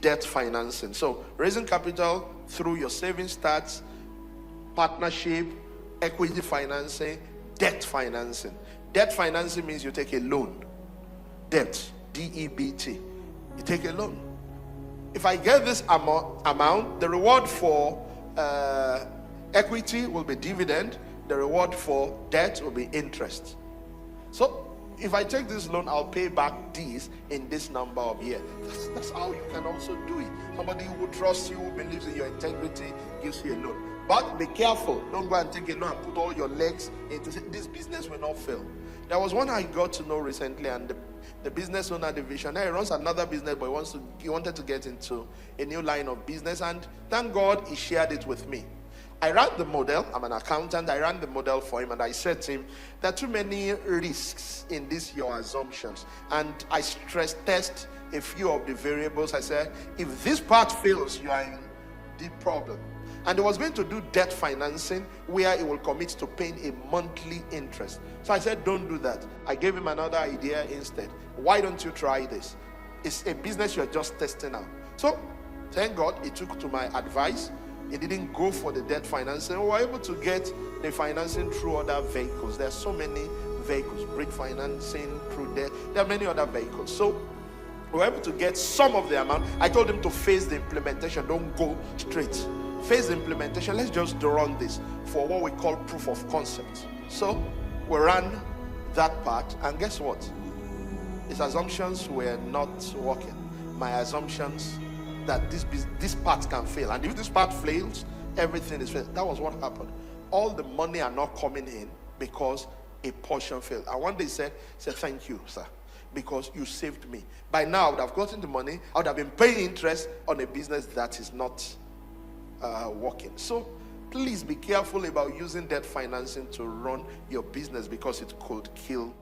debt financing. So raising capital through your savings starts, partnership, equity financing, debt financing. Debt financing means you take a loan. Debt, D-E-B-T. You take a loan. If I get this amount, the reward for equity will be dividend. The reward for debt will be interest. So if I take this loan, I'll pay back this in this number of years. That's how you can also do it. Somebody who trusts you, who believes in your integrity, gives you a loan. But be careful. Don't go and take a loan and put all your legs into it. This business will not fail. There was one I got to know recently, and the business owner, the visionary, he runs another business, but he wanted to get into a new line of business, and thank God he shared it with me. I ran the model. I'm an accountant. I ran the model for him, and I said to him, there are too many risks in these your assumptions, and I stress test a few of the variables. I said, if this part fails, you are in deep problem. And he was going to do debt financing where he will commit to paying a monthly interest. So I said, don't do that. I gave him another idea instead. Why don't you try this? It's a business you're just testing out. So thank God he took to my advice. He didn't go for the debt financing. We were able to get the financing through other vehicles. There are so many vehicles, bridge financing through debt. There are many other vehicles. So we were able to get some of the amount. I told him to phase the implementation. Don't go straight. Phase the implementation. Let's just run this for what we call proof of concept. So we ran that part, and guess what? His assumptions were not working. My assumptions that this part can fail, and if this part fails, everything is failed. That was what happened. All the money are not coming in because a portion failed. And one day he said, thank you, sir, because you saved me. By now I would have gotten the money. I would have been paying interest on a business that is not working. So please be careful about using debt financing to run your business, because it could kill